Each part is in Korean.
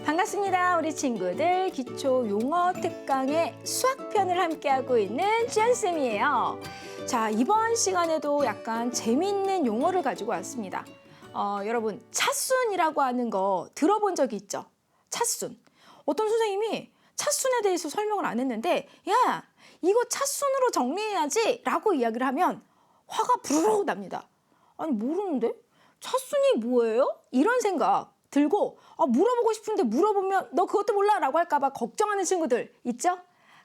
반갑습니다. 우리 친구들 기초 용어 특강의 수학편을 함께하고 있는 지연쌤이에요. 자, 이번 시간에도 약간 재미있는 용어를 가지고 왔습니다. 여러분, 차순이라고 하는 거 들어본 적이 있죠? 차순. 어떤 선생님이 차순에 대해서 설명을 안 했는데, 야, 이거 차순으로 정리해야지 라고 이야기를 하면 화가 부르르 납니다. 아니, 모르는데? 차순이 뭐예요? 이런 생각 들고 물어보고 싶은데 물어보면 너 그것도 몰라 라고 할까 봐 걱정하는 친구들 있죠?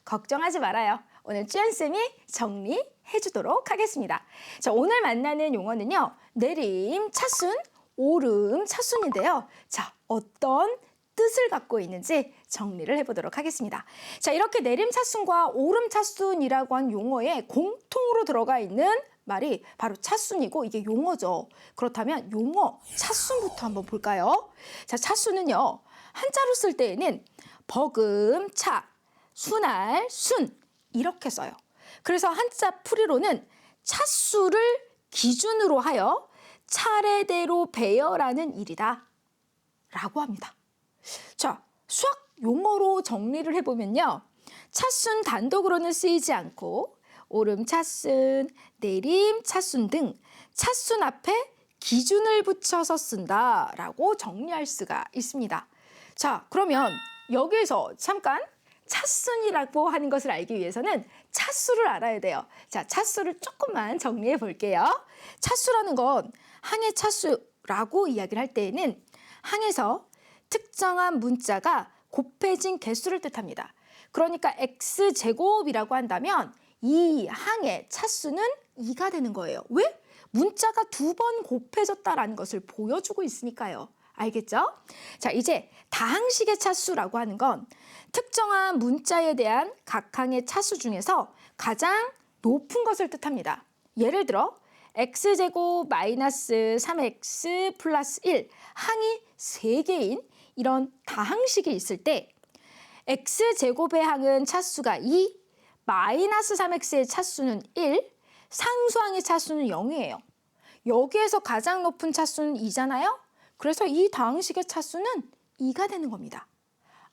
걱정하지 말아요. 오늘 쯔연쌤이 정리해 주도록 하겠습니다. 자, 오늘 만나는 용어는요. 내림 차순, 오름 차순인데요. 자, 어떤 뜻을 갖고 있는지 정리를 해보도록 하겠습니다. 자, 이렇게 내림 차순과 오름 차순이라고 한 용어에 공통으로 들어가 있는 말이 바로 차순이고 이게 용어죠. 그렇다면 용어 차순부터 한번 볼까요? 자, 차순은요. 한자로 쓸 때에는 버금, 차, 순할, 순 이렇게 써요. 그래서 한자 풀이로는 차수를 기준으로 하여 차례대로 배열하는 일이다 라고 합니다. 자, 수학 용어로 정리를 해보면요. 차순 단독으로는 쓰이지 않고 오름 차순, 내림 차순 등 차순 앞에 기준을 붙여서 쓴다라고 정리할 수가 있습니다. 자, 그러면 여기에서 잠깐 차순이라고 하는 것을 알기 위해서는 차수를 알아야 돼요. 자, 차수를 조금만 정리해 볼게요. 차수라는 건 항의 차수라고 이야기를 할 때에는 항에서 특정한 문자가 곱해진 개수를 뜻합니다. 그러니까 x제곱이라고 한다면 이 항의 차수는 2가 되는 거예요. 왜? 문자가 2번 곱해졌다라는 것을 보여주고 있으니까요. 알겠죠? 자, 이제 다항식의 차수라고 하는 건 특정한 문자에 대한 각 항의 차수 중에서 가장 높은 것을 뜻합니다. 예를 들어 x제곱 마이너스 3x 플러스 1 항이 3개인 이런 다항식이 있을 때 x제곱의 항은 차수가 2, 마이너스 3x의 차수는 1, 상수항의 차수는 0이에요. 여기에서 가장 높은 차수는 2잖아요? 그래서 이 다항식의 차수는 2가 되는 겁니다.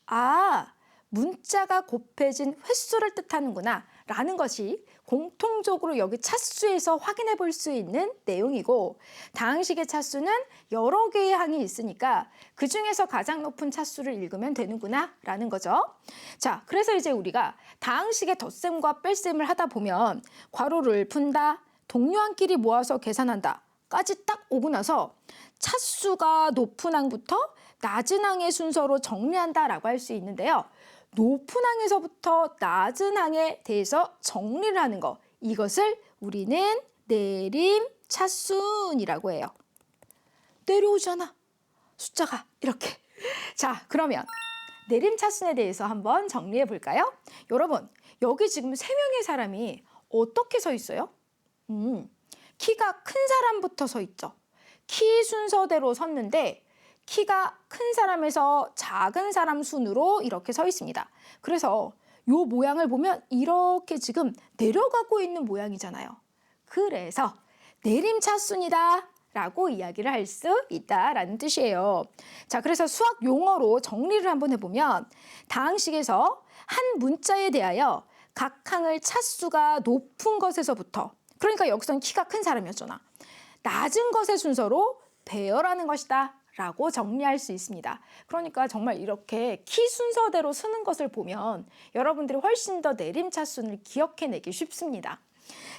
아, 문자가 곱해진 횟수를 뜻하는구나 라는 것이 공통적으로 여기 차수에서 확인해 볼 수 있는 내용이고 다항식의 차수는 여러 개의 항이 있으니까 그 중에서 가장 높은 차수를 읽으면 되는구나 라는 거죠. 자, 그래서 이제 우리가 다항식의 덧셈과 뺄셈을 하다 보면 괄호를 푼다, 동료항끼리 모아서 계산한다 까지 딱 오고 나서 차수가 높은 항부터 낮은 항의 순서로 정리한다라고 할 수 있는데요. 높은 항에서부터 낮은 항에 대해서 정리를 하는 거, 이것을 우리는 내림 차순이라고 해요. 내려오잖아, 숫자가 이렇게. 자, 그러면 내림 차순에 대해서 한번 정리해 볼까요? 여러분, 여기 지금 3명의 사람이 어떻게 서 있어요? 키가 큰 사람부터 서 있죠. 키 순서대로 섰는데 키가 큰 사람에서 작은 사람 순으로 이렇게 서 있습니다. 그래서 이 모양을 보면 이렇게 지금 내려가고 있는 모양이잖아요. 그래서 내림 차순이다 라고 이야기를 할 수 있다라는 뜻이에요. 자, 그래서 수학 용어로 정리를 한번 해보면 다항식에서 한 문자에 대하여 각 항을 차수가 높은 것에서부터, 그러니까 여기서는 키가 큰 사람이었잖아, 낮은 것의 순서로 배열하는 것이다 라고 정리할 수 있습니다. 그러니까 정말 이렇게 키 순서대로 쓰는 것을 보면 여러분들이 훨씬 더 내림 차순을 기억해내기 쉽습니다.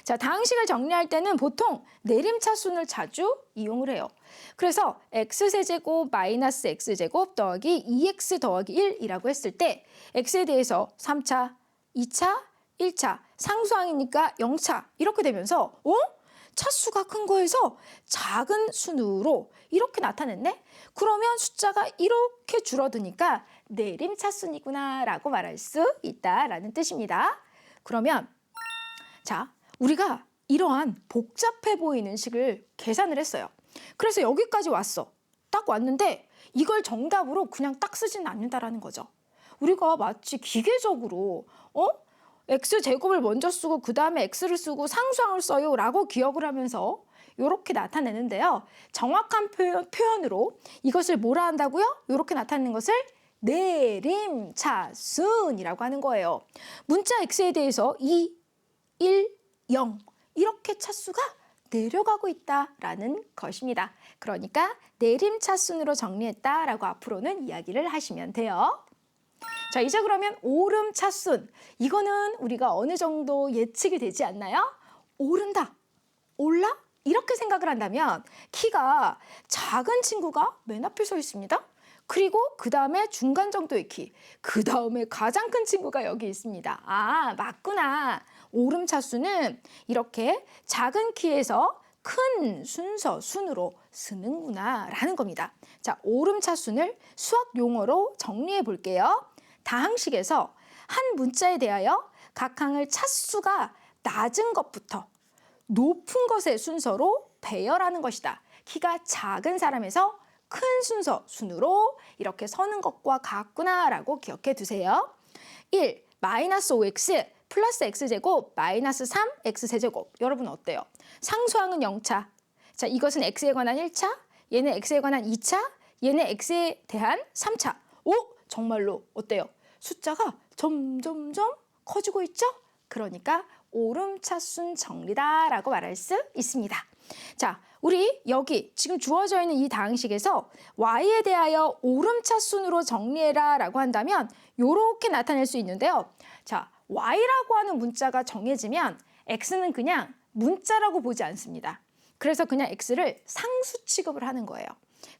자, 다항식을 정리할 때는 보통 내림 차순을 자주 이용을 해요. 그래서 x세제곱 마이너스 x제곱 더하기 2x 더하기 1이라고 했을 때 x에 대해서 3차, 2차, 1차, 상수항이니까 0차 이렇게 되면서 차수가 큰 거에서 작은 순으로 이렇게 나타냈네? 그러면 숫자가 이렇게 줄어드니까 내림 차순이구나 라고 말할 수 있다라는 뜻입니다. 그러면 자, 우리가 이러한 복잡해 보이는 식을 계산을 했어요. 그래서 여기까지 왔어. 딱 왔는데 이걸 정답으로 그냥 딱 쓰지는 않는다라는 거죠. 우리가 마치 기계적으로 x제곱을 먼저 쓰고 그 다음에 x를 쓰고 상수항을 써요 라고 기억을 하면서 이렇게 나타내는데요. 정확한 표현으로 이것을 뭐라 한다고요? 이렇게 나타내는 것을 내림차순이라고 하는 거예요. 문자 x에 대해서 2, 1, 0 이렇게 차수가 내려가고 있다라는 것입니다. 그러니까 내림차순으로 정리했다라고 앞으로는 이야기를 하시면 돼요. 자, 이제 그러면 오름차순. 이거는 우리가 어느 정도 예측이 되지 않나요? 오른다, 올라? 이렇게 생각을 한다면 키가 작은 친구가 맨 앞에 서 있습니다. 그리고 그 다음에 중간 정도의 키, 그 다음에 가장 큰 친구가 여기 있습니다. 아, 맞구나. 오름차순은 이렇게 작은 키에서 큰 순으로 쓰는구나 라는 겁니다. 자, 오름차순을 수학 용어로 정리해 볼게요. 다항식에서 한 문자에 대하여 각 항을 차수가 낮은 것부터 높은 것의 순서로 배열하는 것이다. 키가 작은 사람에서 큰 순으로 이렇게 서는 것과 같구나라고 기억해 두세요. 1. 마이너스 5x 플러스 x제곱 마이너스 3x세제곱. 여러분 어때요? 상수항은 0차. 자, 이것은 x에 관한 1차, 얘는 x에 관한 2차, 얘는 x에 대한 3차. 오! 정말로 어때요? 숫자가 점점점 커지고 있죠? 그러니까 오름차순 정리다라고 말할 수 있습니다. 자, 우리 여기 지금 주어져 있는 이 다항식에서 y에 대하여 오름차순으로 정리해라 라고 한다면 이렇게 나타낼 수 있는데요. 자, y라고 하는 문자가 정해지면 x는 그냥 문자라고 보지 않습니다. 그래서 그냥 x를 상수 취급을 하는 거예요.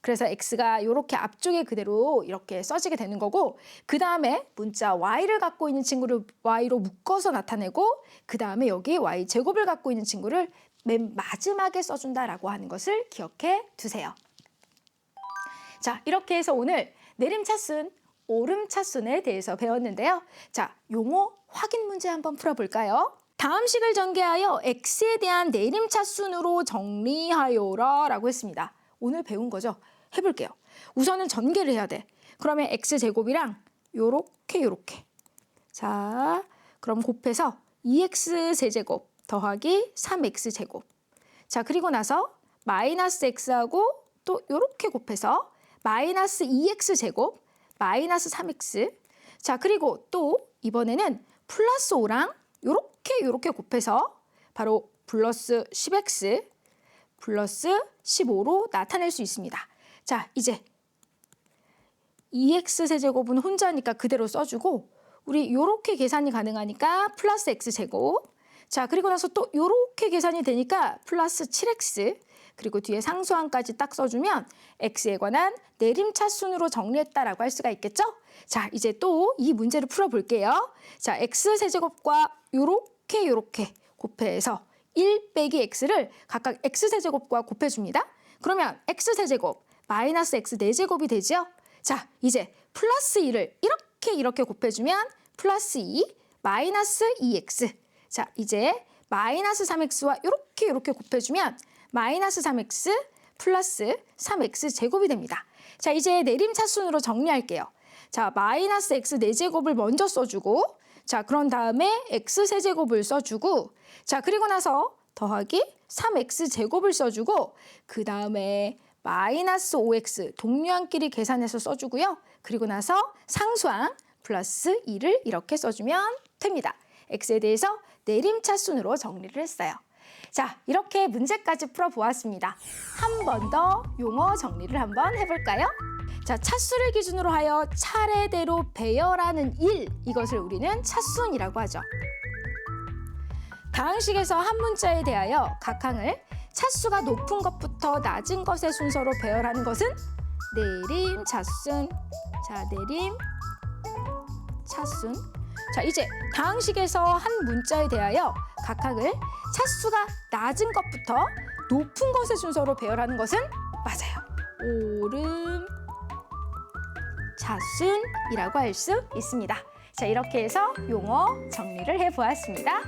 그래서 x가 이렇게 앞쪽에 그대로 이렇게 써지게 되는 거고, 그 다음에 문자 y를 갖고 있는 친구를 y로 묶어서 나타내고, 그 다음에 여기 y제곱을 갖고 있는 친구를 맨 마지막에 써준다라고 하는 것을 기억해 두세요. 자, 이렇게 해서 오늘 내림차순, 오름차순에 대해서 배웠는데요. 자, 용어 확인 문제 한번 풀어볼까요? 다음식을 전개하여 x에 대한 내림차순으로 정리하여라 라고 했습니다. 오늘 배운 거죠? 해볼게요. 우선은 전개를 해야 돼. 그러면 x제곱이랑 요렇게. 자, 그럼 곱해서 2x세제곱 더하기 3x제곱. 자, 그리고 나서 마이너스 x하고 또 요렇게 곱해서 마이너스 2x제곱 마이너스 3x. 자, 그리고 또 이번에는 플러스 5랑 요렇게 곱해서 바로 플러스 10x 플러스 15로 나타낼 수 있습니다. 자, 이제 2x세제곱은 혼자니까 그대로 써주고, 우리 요렇게 계산이 가능하니까 플러스 x제곱. 자, 그리고 나서 또 요렇게 계산이 되니까 플러스 7x. 그리고 뒤에 상수항까지 딱 써주면 x에 관한 내림차순으로 정리했다라고 할 수가 있겠죠? 자, 이제 또 이 문제를 풀어볼게요. 자, x세제곱과 요렇게 곱해서 1 빼기 x를 각각 x세제곱과 곱해줍니다. 그러면 x세제곱 마이너스 x 4제곱이 되죠? 자, 이제 플러스 2를 이렇게 곱해주면 플러스 2 마이너스 2x. 자, 이제 마이너스 3x와 요렇게 곱해주면 마이너스 3x 플러스 3x 제곱이 됩니다. 자, 이제 내림차순으로 정리할게요. 자, 마이너스 x 4제곱을 먼저 써주고, 자, 그런 다음에 x세제곱을 써주고, 자, 그리고 나서 더하기 3x 제곱을 써주고, 그 다음에 마이너스 5x 동류항끼리 계산해서 써주고요. 그리고 나서 상수항 플러스 2를 이렇게 써주면 됩니다. x에 대해서 내림차순으로 정리를 했어요. 자, 이렇게 문제까지 풀어보았습니다. 한 번 더 용어 정리를 한번 해볼까요? 자, 차수를 기준으로 하여 차례대로 배열하는 일, 이것을 우리는 차순이라고 하죠. 다항식에서 한 문자에 대하여 각 항을 차수가 높은 것부터 낮은 것의 순서로 배열하는 것은 내림차순. 자, 내림차순. 자, 이제 다항식에서 한 문자에 대하여 각 항을 차수가 낮은 것부터 높은 것의 순서로 배열하는 것은 맞아요. 오름차순이라고 할 수 있습니다. 자, 이렇게 해서 용어 정리를 해보았습니다.